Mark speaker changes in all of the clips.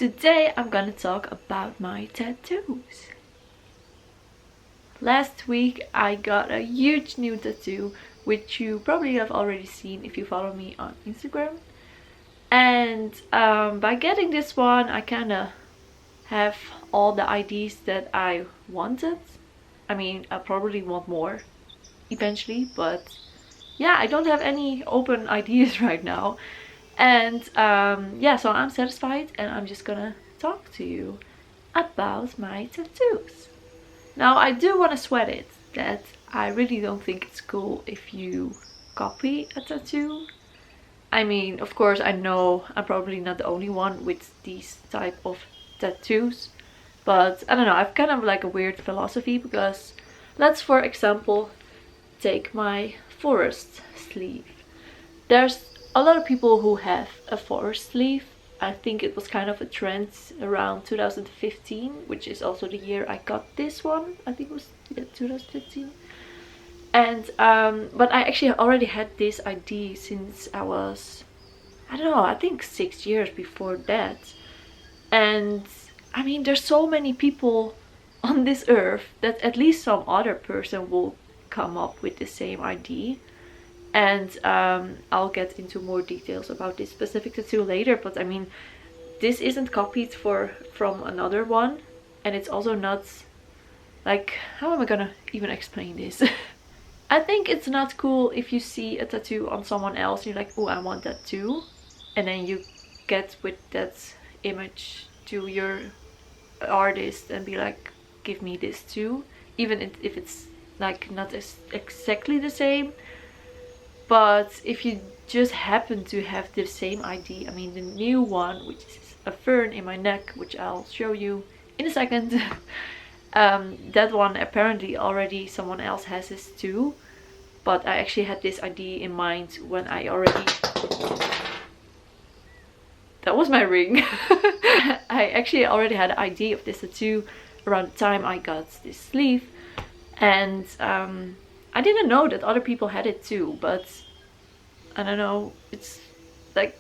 Speaker 1: Today I'm gonna talk about my tattoos. Last week I got a huge new tattoo, which you probably have already seen if you follow me on Instagram. And by getting this one, I kinda have all the ideas that I wanted. I mean, I probably want more eventually, but yeah, I don't have any open ideas right now. And yeah, so I'm satisfied and I'm just gonna talk to you about my tattoos. Now, I do want to sweat it that I really don't think it's cool if you copy a tattoo. I mean, of course, I know I'm probably not the only one with these type of tattoos, but I don't know, I've kind of like a weird philosophy because let's, for example, take my forest sleeve. There's a lot of people who have a forest sleeve. I think it was kind of a trend around 2015, which is also the year I got this one. I think it was 2015. And but I actually already had this idea since I was, I don't know, I think 6 years before that. And I mean, there's so many people on this earth that at least some other person will come up with the same idea. And I'll get into more details about this specific tattoo later, but I mean, this isn't copied from another one, and it's also not like, how am I gonna even explain this? I think it's not cool if you see a tattoo on someone else and you're like, oh, I want that too, and then you get with that image to your artist and be like, give me this too, even if it's like not exactly the same. But if you just happen to have the same idea, I mean the new one, which is a fern in my neck, which I'll show you in a second, that one apparently already someone else has this too. But I actually had this idea in mind when I already... That was my ring. I actually already had an idea of this tattoo around the time I got this sleeve. And I didn't know that other people had it too, but I don't know, it's like,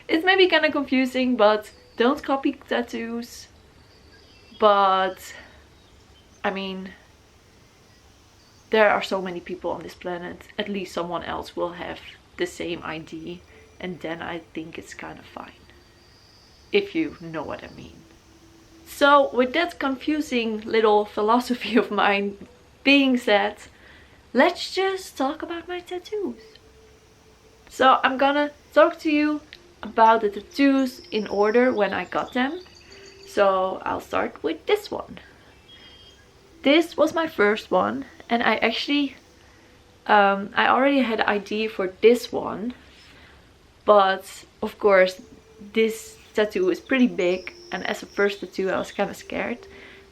Speaker 1: it's maybe kind of confusing, but don't copy tattoos. But I mean, there are so many people on this planet, at least someone else will have the same idea, and then I think it's kind of fine, if you know what I mean. So with that confusing little philosophy of mine being said, let's just talk about my tattoos. So I'm gonna talk to you about the tattoos in order when I got them. So I'll start with this one. This was my first one, and I actually I already had an idea for this one, but of course this tattoo is pretty big, and as a first tattoo I was kind of scared.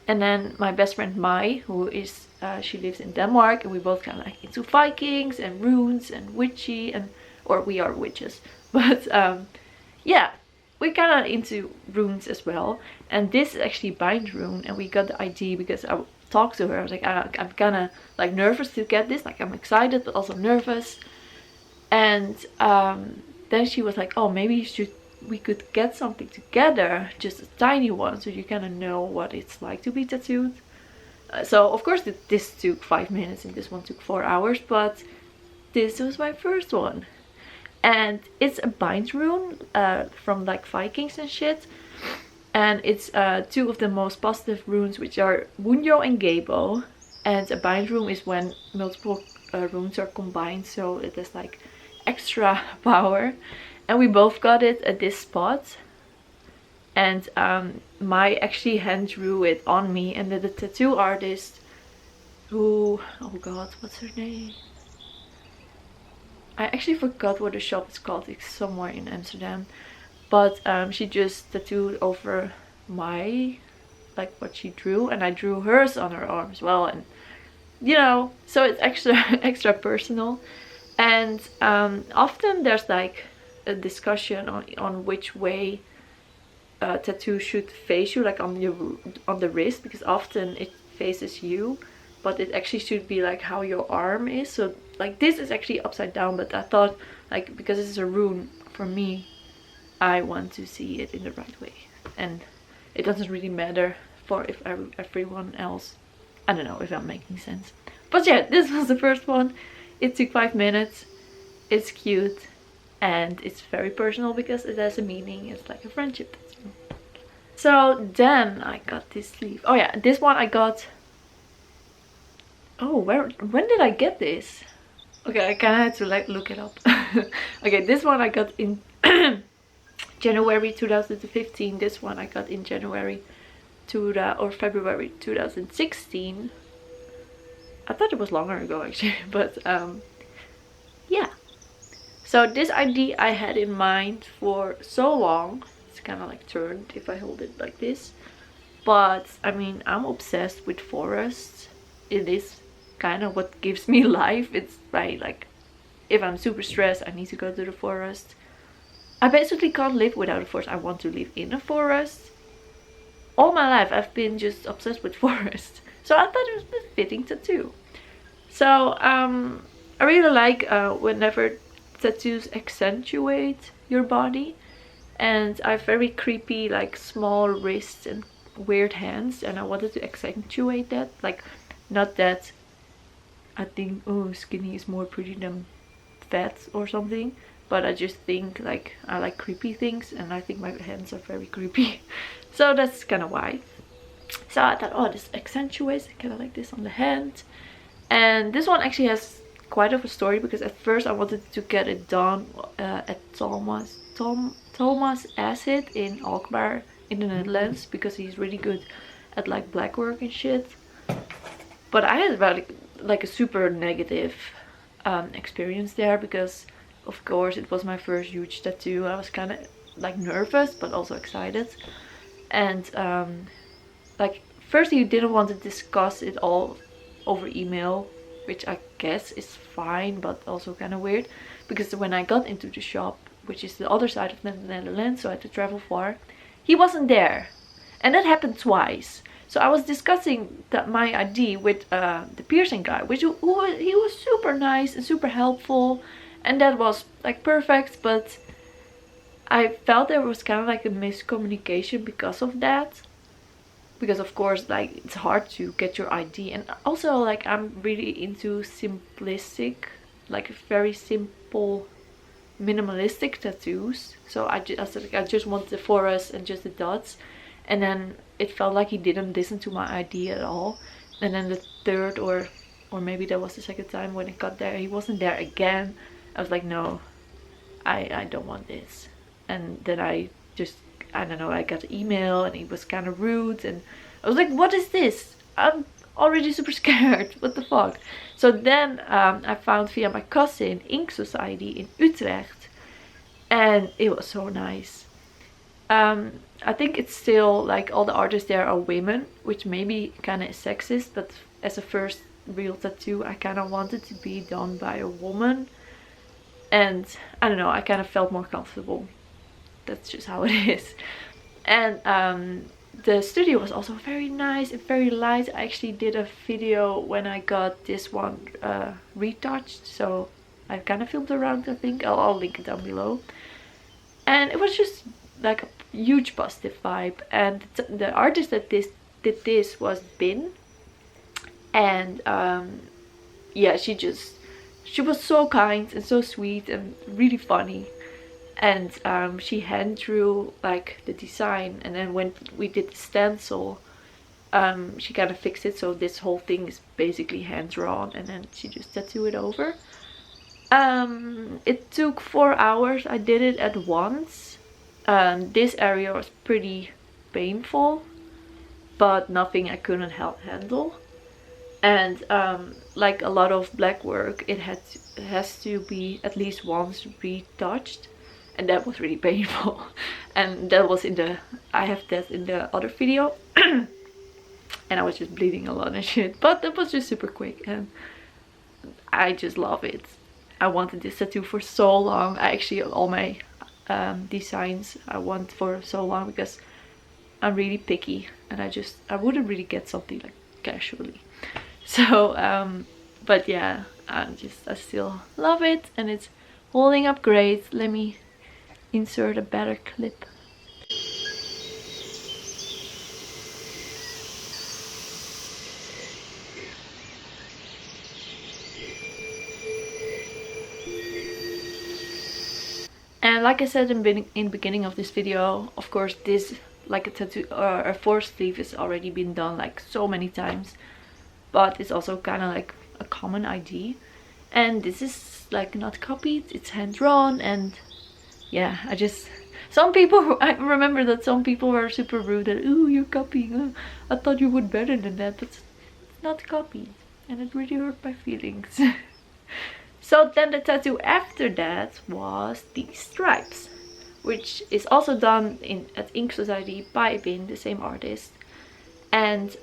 Speaker 1: And then my best friend Mai, who is she lives in Denmark, and we both kind of like into Vikings and runes and witchy, and or we are witches, but yeah, we're kind of into runes as well. And this is actually bind rune, and we got the idea because I talked to her. I was like, I'm kind of like nervous to get this, like I'm excited but also nervous. And then she was like, oh, maybe we could get something together, just a tiny one, so you kind of know what it's like to be tattooed. So of course this took 5 minutes and this one took 4 hours, but this was my first one. And it's a bind rune from like Vikings and shit. And it's two of the most positive runes, which are Wunjo and Gebo. And a bind rune is when multiple runes are combined, so it has like extra power. And we both got it at this spot. And Mai actually hand drew it on me, and the tattoo artist who, oh god, what's her name? I actually forgot what the shop is called. It's somewhere in Amsterdam. But she just tattooed over my, like what she drew, and I drew hers on her arm as well. And you know, so it's extra personal. And often there's like a discussion on which way tattoo should face you, like on the wrist, because often it faces you, but it actually should be like how your arm is. So like this is actually upside down, but I thought like because this is a rune for me, I want to see it in the right way, and it doesn't really matter for if everyone else. I don't know if I'm making sense. But yeah, this was the first one. It took 5 minutes. It's cute and it's very personal because it has a meaning. It's like a friendship tattoo. So then I got this sleeve. Oh yeah, this one I got. Oh, when did I get this? Okay, I kind of had to like look it up. Okay, this one I got in January 2015. This one I got in January or February 2016. I thought it was longer ago actually, but yeah. So this idea I had in mind for so long. It's kind of like turned if I hold it like this. But I mean, I'm obsessed with forests. It is kind of what gives me life. It's like if I'm super stressed, I need to go to the forest. I basically can't live without a forest. I want to live in a forest. All my life I've been just obsessed with forests. So I thought it was a fitting tattoo. So I really like whenever tattoos accentuate your body. And I have very creepy like small wrists and weird hands, and I wanted to accentuate that. Like, not that I think, oh, skinny is more pretty than fat or something, but I just think like I like creepy things, and I think my hands are very creepy. So that's kind of why. So I thought, oh, this accentuates, kind of like this on the hand. And this one actually has quite of a story, because at first I wanted to get it done at Thomas Acid in Alkmaar in the Netherlands, because he's really good at like black work and shit. But I had about like a super negative experience there, because of course it was my first huge tattoo. I was kind of like nervous but also excited, and like first he didn't want to discuss it all over email, which I guess is fine but also kind of weird, because when I got into the shop, which is the other side of the Netherlands, so I had to travel far, he wasn't there. And that happened twice. So I was discussing my idea with the piercing guy, he was super nice and super helpful, and that was like perfect, but I felt there was kind of like a miscommunication because of that. Because of course, like, it's hard to get your idea, and also like I'm really into simplistic, like very simple minimalistic tattoos. So I just want the forest and just the dots, and then it felt like he didn't listen to my idea at all. And then the third or maybe that was the second time when it got there, he wasn't there again. I was like, no, I don't want this. And then I don't know, I got an email and he was kind of rude, and I was like, what is this? I'm already super scared. What the fuck? So then I found via my cousin Ink Society in Utrecht, and it was so nice. I think it's still like all the artists there are women, which maybe kind of is sexist, but as a first real tattoo I kind of wanted to be done by a woman, and I don't know, I kind of felt more comfortable. That's just how it is. And the studio was also very nice and very light. I actually did a video when I got this one retouched, so I kind of filmed around. I think I'll link it down below. And it was just like a huge positive vibe. And the artist that did this was Bin, and yeah, she was so kind and so sweet and really funny. And she hand drew like the design, and then when we did the stencil, she kind of fixed it, so this whole thing is basically hand drawn, and then she just tattooed it over. It took 4 hours. I did it at once. This area was pretty painful, but nothing I couldn't handle. And like a lot of black work, it has to be at least once retouched. And that was really painful. And that was I have that in the other video. And I was just bleeding a lot and shit. But that was just super quick, and I just love it. I wanted this tattoo for so long. All my designs I want for so long, because I'm really picky, and I wouldn't really get something like casually. So but yeah, I still love it, and it's holding up great. Let me insert a better clip. And like I said in the beginning of this video, of course this, like a tattoo or a fourth sleeve, has already been done like so many times, but it's also kind of like a common ID. And this is like not copied, it's hand drawn. And yeah, I remember that some people were super rude that, ooh, you're copying, I thought you would better than that, but it's not copied, and it really hurt my feelings. So then the tattoo after that was these stripes, which is also done at Ink Society by Bin, the same artist. And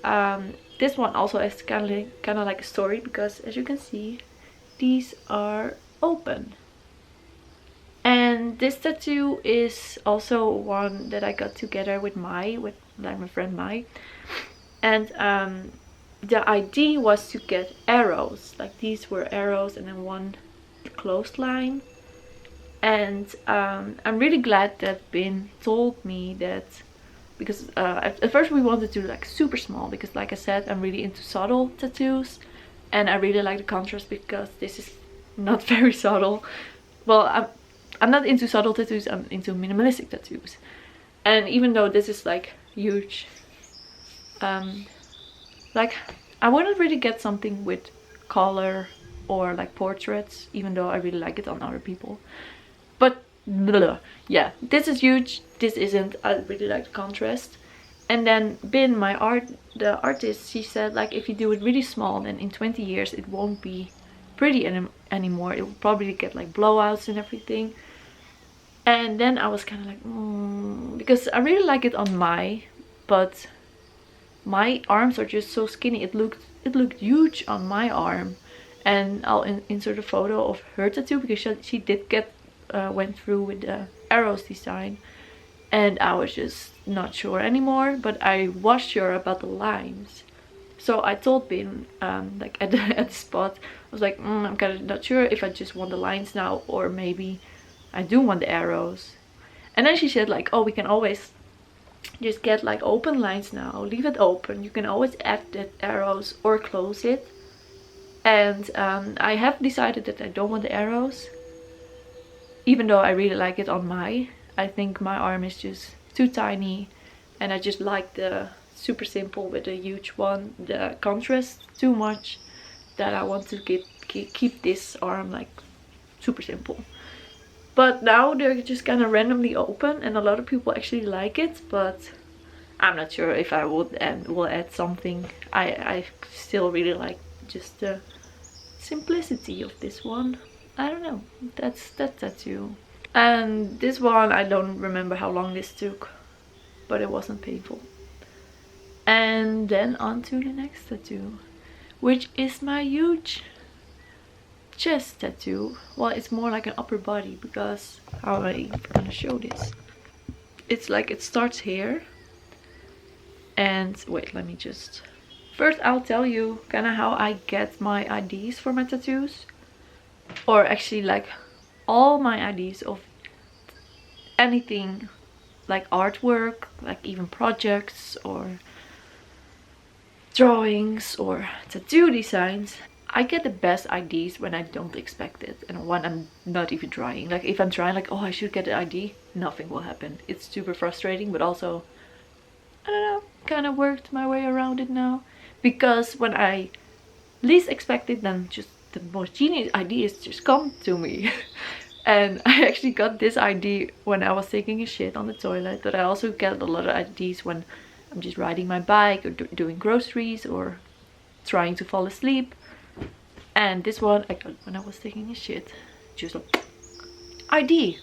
Speaker 1: this one also has kind of like a story, because as you can see, these are open. And this tattoo is also one that I got together with my friend Mai. And the idea was to get arrows, like these were arrows and then one closed line. And I'm really glad that Bin told me that, because at first we wanted to do like super small, because like I said, I'm really into subtle tattoos and I really like the contrast, because this is not very subtle. Well, I'm not into subtle tattoos, I'm into minimalistic tattoos. And even though this is like huge, like I wouldn't really get something with color or like portraits, even though I really like it on other people. But yeah, this is huge, this isn't. I really like the contrast. And then Bin, the artist, she said like if you do it really small, then in 20 years it won't be pretty anymore. It will probably get like blowouts and everything. And then I was kind of like, because I really like it on but my arms are just so skinny. It looked huge on my arm. And I'll insert a photo of her tattoo, because she did went through with the arrows design, and I was just not sure anymore, but I was sure about the lines. So I told Bin, like at the spot, I was like, I'm kind of not sure if I just want the lines now, or maybe I do want the arrows. And then she said like, oh, we can always just get like open lines now, leave it open, you can always add the arrows or close it. And I have decided that I don't want the arrows, even though I really like it on I think my arm is just too tiny, and I just like the super simple with a huge one, the contrast too much, that I want to keep this arm like super simple. But now they're just kind of randomly open, and a lot of people actually like it, but I'm not sure if I would and will add something. I still really like just the simplicity of this one. I don't know, that's that tattoo. And this one, I don't remember how long this took, but it wasn't painful. And then on to the next tattoo, which is my huge chest tattoo. Well, it's more like an upper body, because how am I gonna show this? It's like it starts here, and wait, let me just first I'll tell you kind of how I get my IDs for my tattoos, or actually like all my IDs of anything, like artwork, like even projects or drawings or tattoo designs. I get the best IDs when I don't expect it, and when I'm not even trying. Like if I'm trying like, oh, I should get an ID, nothing will happen. It's super frustrating, but also, I don't know, kind of worked my way around it now. Because when I least expect it, then just the most genius ideas just come to me. And I actually got this ID when I was taking a shit on the toilet, but I also get a lot of IDs when I'm just riding my bike or doing groceries or trying to fall asleep. And this one I got when I was taking a shit, just like ID.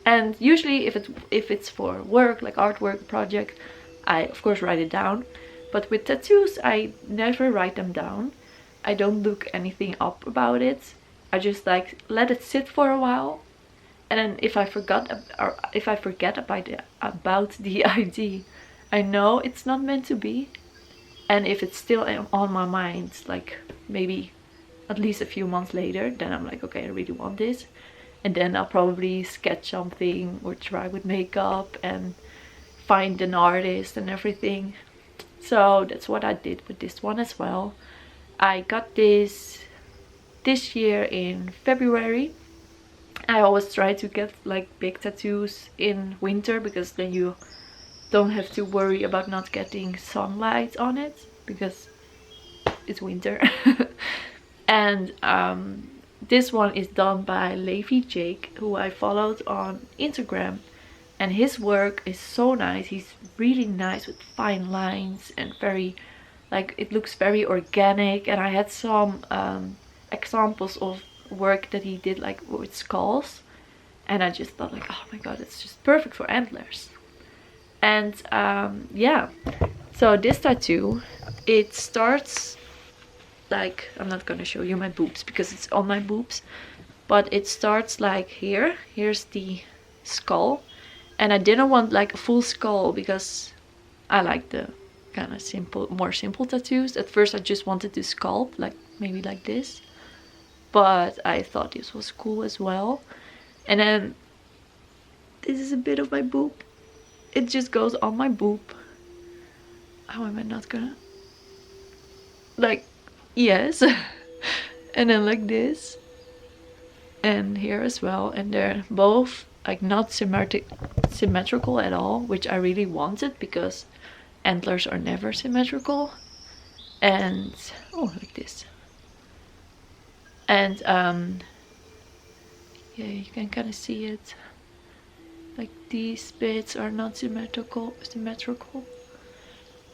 Speaker 1: And usually if it's for work, like artwork project, I of course write it down. But with tattoos, I never write them down. I don't look anything up about it. I just like let it sit for a while, and then if I forget about the ID, I know it's not meant to be. And if it's still on my mind, like maybe at least a few months later, then I'm like, okay, I really want this. and then I'll probably sketch something or try with makeup and find an artist and everything. So that's what I did with this one as well. I got this year in February. I always try to get like big tattoos in winter, because then you don't have to worry about not getting sunlight on it, because it's winter. And this one is done by Levi Jake, who I followed on Instagram, and his work is so nice. He's really nice with fine lines and very, like, it looks very organic. And I had some examples of work that he did like with skulls, and I just thought like, oh my god, it's just perfect for antlers. And yeah, so this tattoo, it starts like, I'm not gonna show you my boobs because it's on my boobs, but it starts like here. Here's the skull, and I didn't want like a full skull because I like the kind of simple, more simple tattoos. At first I just wanted to sculpt like maybe like this, but I thought this was cool as well. And then this is a bit of my boob. It just goes on my boob. How am I not gonna, like, yes. And then like this, and here as well, and they're both like not symmetrical at all, which I really wanted because antlers are never symmetrical. And oh, like this. And yeah, you can kind of see it, like these bits are not symmetrical,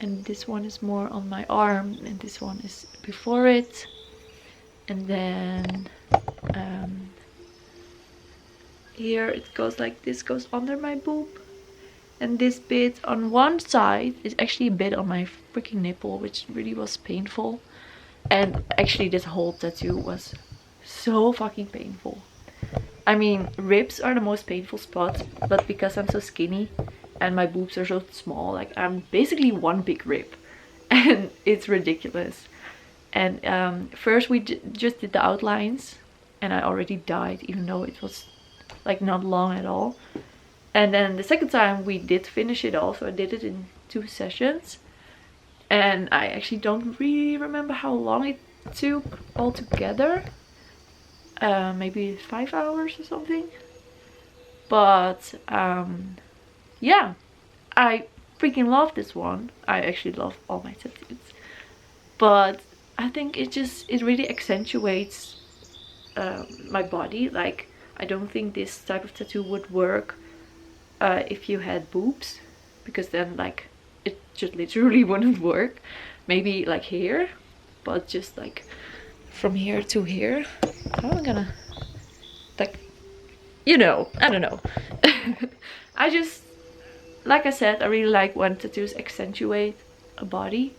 Speaker 1: and this one is more on my arm, and this one is before it. And then here it goes like this, goes under my boob, and this bit on one side is actually a bit on my freaking nipple, which really was painful. And actually this whole tattoo was so fucking painful. I mean, ribs are the most painful spot, but because I'm so skinny and my boobs are so small, like I'm basically one big rib, and it's ridiculous. And first we just did the outlines, and I already died, even though it was like not long at all. And then the second time we did finish it all, so I did it in 2 sessions, and I actually don't really remember how long it took altogether. Maybe 5 hours or something. But yeah, I freaking love this one. I actually love all my tattoos, but I think it really accentuates my body. Like, I don't think this type of tattoo would work if you had boobs, because then like it just literally wouldn't work. Maybe like here, but just like from here to here, how am I gonna, like, you know, I don't know. I just, like I said, I really like when tattoos accentuate a body,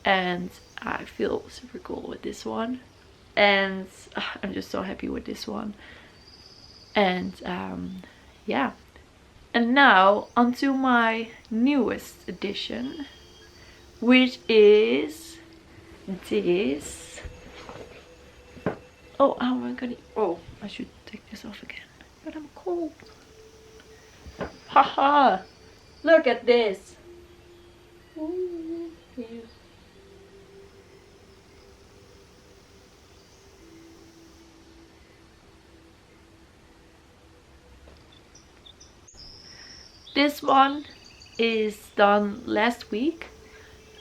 Speaker 1: and I feel super cool with this one, and I'm just so happy with this one. And yeah, and now onto my newest addition, which is this. Oh, how am I gonna, oh, I should take this off again, but I'm cold. Haha, look at this. Ooh, yeah. This one is done last week.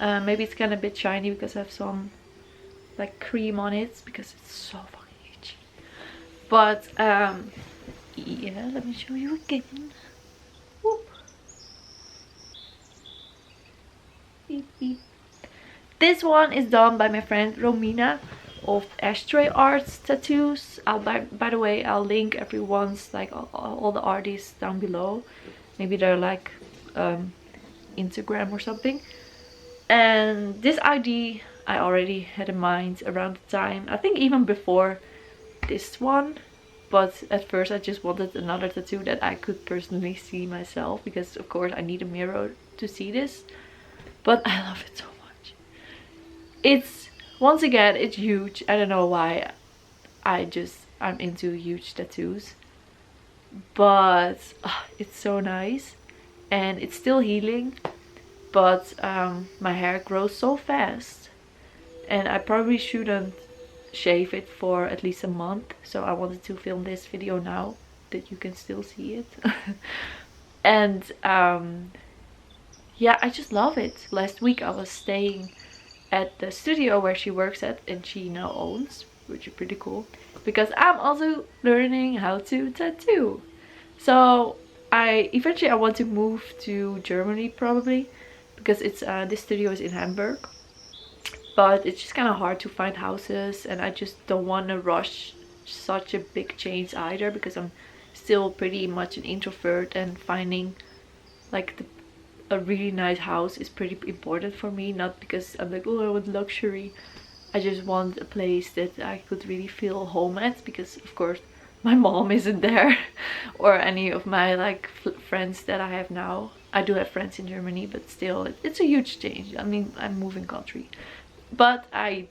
Speaker 1: Maybe it's kind of a bit shiny because I have some like cream on it, because it's so fucking itchy. But yeah, let me show you again. Whoop. Beep, beep. This one is done by my friend Romina of Ashtray Arts tattoos. By the way, I'll link everyone's, like all the artists down below. Maybe they're like Instagram or something. And this ID I already had in mind around the time, I think even before this one, but at first I just wanted another tattoo that I could personally see myself, because of course I need a mirror to see this. But I love it so much. It's, once again, it's huge. I don't know why, I'm into huge tattoos. but it's so nice, and it's still healing, but my hair grows so fast, and I probably shouldn't shave it for at least a month, so I wanted to film this video now that you can still see it. And yeah, I just love it. Last week I was staying at the studio where she works at, and she now owns, which is pretty cool, because I'm also learning how to tattoo. So eventually I want to move to Germany probably, because it's this studio is in Hamburg, but it's just kind of hard to find houses, and I just don't want to rush such a big change either, because I'm still pretty much an introvert, and finding like a really nice house is pretty important for me. Not because I'm like, oh, I want luxury, I just want a place that I could really feel home at, because of course my mom isn't there or any of my like friends that I have now. I do have friends in Germany, but still it's a huge change. I mean, I'm moving country, but I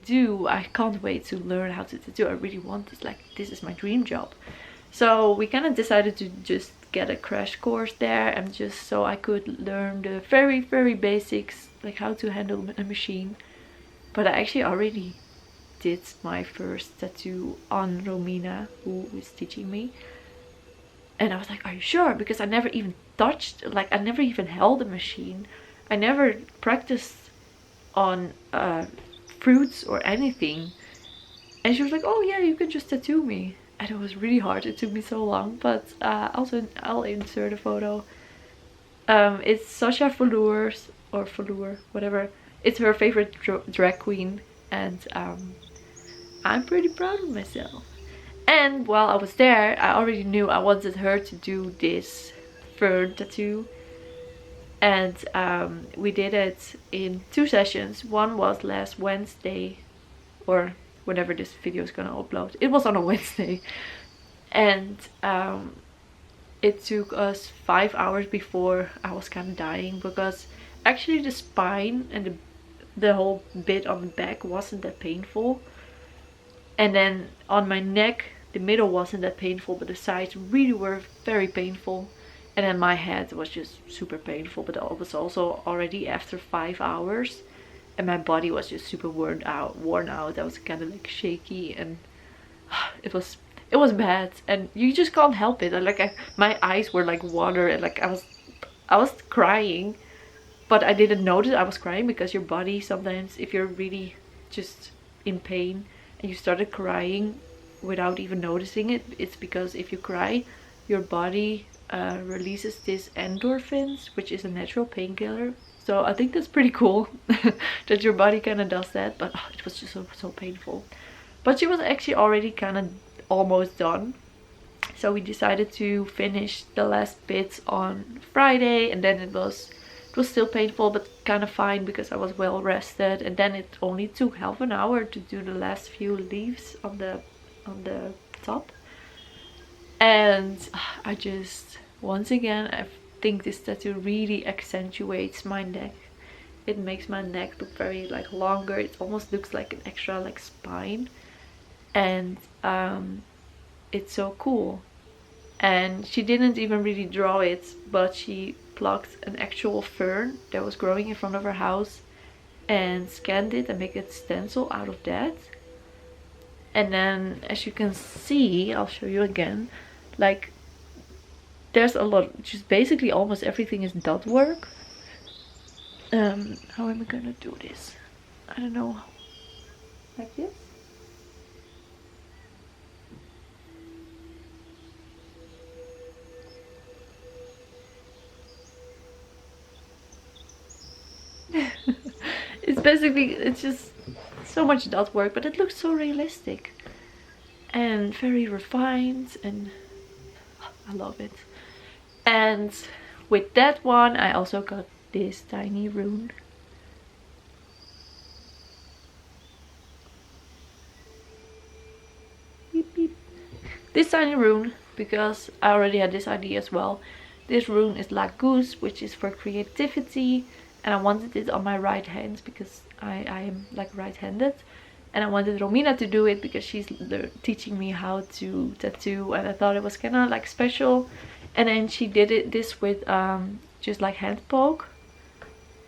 Speaker 1: can't wait to learn how to tattoo. I really want this, like this is my dream job. So we kind of decided to just get a crash course there, and just so I could learn the very basics, like how to handle a machine. But I actually already did my first tattoo on Romina, who was teaching me, and I was like, are you sure? Because I never even touched, like I never even held a machine, I never practiced on fruits or anything. And she was like, oh yeah, you can just tattoo me. And it was really hard, it took me so long, but also I'll insert a photo. It's Sasha Velours, or Velour, whatever. It's her favorite drag queen, and I'm pretty proud of myself. And while I was there, I already knew I wanted her to do this fern tattoo, and we did it in 2 sessions. One was last Wednesday, or whenever this video is gonna upload. It was on a Wednesday, and it took us 5 hours before I was kind of dying, because actually the spine and the whole bit on the back wasn't that painful, and then on my neck the middle wasn't that painful, but the sides really were very painful, and then my head was just super painful. But it was also already after 5 hours, and my body was just super worn out. I was kind of like shaky, and it was bad, and you just can't help it. And like my eyes were like water, and like I was crying, but I didn't notice I was crying, because your body sometimes, if you're really just in pain and you started crying without even noticing it, it's because if you cry, your body releases this endorphins, which is a natural painkiller. So I think that's pretty cool that your body kind of does that. But it was just so painful. But she was actually already kind of almost done, so we decided to finish the last bits on Friday, and then it was still painful, but kind of fine because I was well rested. And then it only took half an hour to do the last few leaves on the top, and I just, once again, I think this tattoo really accentuates my neck. It makes my neck look very like longer. It almost looks like an extra like spine, and it's so cool. And she didn't even really draw it, but she plucked an actual fern that was growing in front of her house and scanned it and make a stencil out of that. And then, as you can see, I'll show you again, like there's a lot, just basically almost everything is dot work. How am I gonna do this? I don't know. Like this? It's basically, it's just so much dot work, but it looks so realistic and very refined, and I love it. And with that one, I also got this tiny rune. Beep, beep. This tiny rune, because I already had this idea as well. This rune is La Goose, which is for creativity, and I wanted it on my right hand because I am like right-handed, and I wanted Romina to do it because she's teaching me how to tattoo, and I thought it was kind of like special. And then she did this with just like hand poke,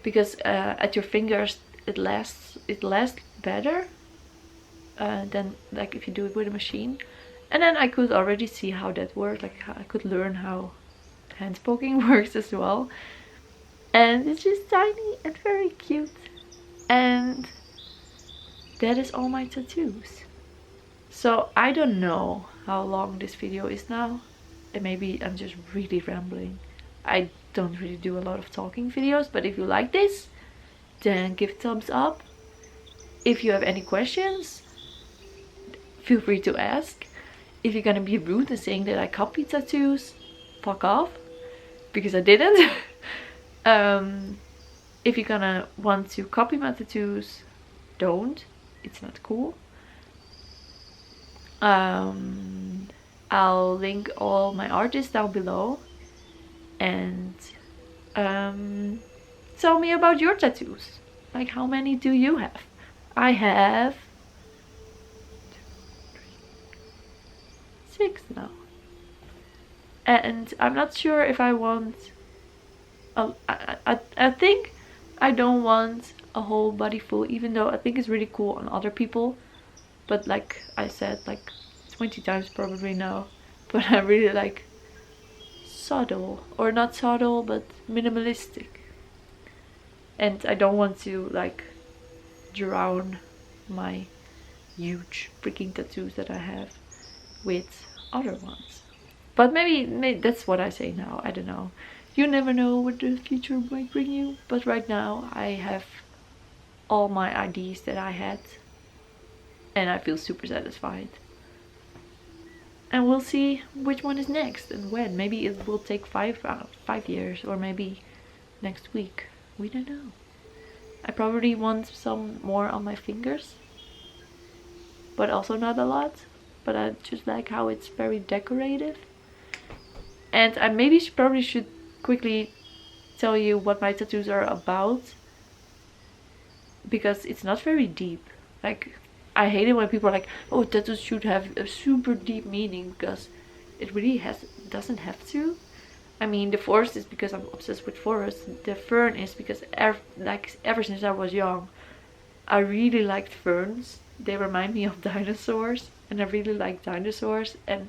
Speaker 1: because at your fingers it lasts better than like if you do it with a machine. And then I could already see how that worked, like I could learn how hand poking works as well. And it's just tiny and very cute. And that is all my tattoos. So I don't know how long this video is now, and maybe I'm just really rambling. I don't really do a lot of talking videos, but if you like this, then give thumbs up. If you have any questions, feel free to ask. If you're gonna be rude and saying that I copy tattoos, fuck off, because I didn't. If you're gonna want to copy my tattoos, don't. It's not cool. I'll link all my artists down below. And tell me about your tattoos. Like, how many do you have? I have 6 now. And I'm not sure if I want... I think I don't want a whole body full, even though I think it's really cool on other people. But like I said like 20 times probably now, but I really like subtle, or not subtle but minimalistic. And I don't want to like drown my huge freaking tattoos that I have with other ones. But maybe that's what I say now, I don't know. You never know what the future might bring you. But right now I have all my ideas that I had, and I feel super satisfied. And we'll see which one is next and when. Maybe it will take 5 years, or maybe next week. We don't know. I probably want some more on my fingers, but also not a lot. But I just like how it's very decorative. And I probably should quickly tell you what my tattoos are about, because it's not very deep. Like, I hate it when people are like, oh, tattoos should have a super deep meaning, because it really doesn't have to. I mean, the forest is because I'm obsessed with forests. The fern is because ever since I was young, I really liked ferns. They remind me of dinosaurs, and I really like dinosaurs, and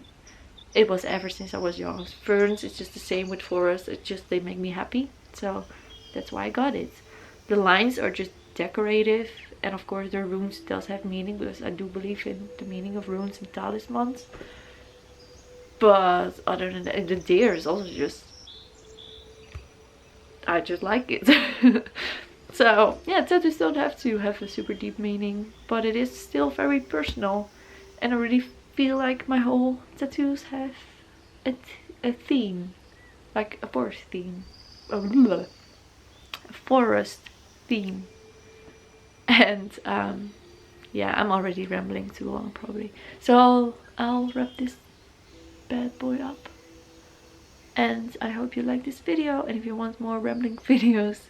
Speaker 1: it was ever since I was young. Ferns, it's just the same with forests. It's just, they make me happy. So that's why I got it. The lines are just decorative, and of course the runes does have meaning, because I do believe in the meaning of runes and talismans. But other than that, the deer is also just, I just like it. So yeah, tattoos don't have to have a super deep meaning, but it is still very personal, and I really feel like my whole tattoos have a theme, like a forest theme, a forest theme. And yeah, I'm already rambling too long probably, so I'll wrap this bad boy up. And I hope you like this video, and if you want more rambling videos,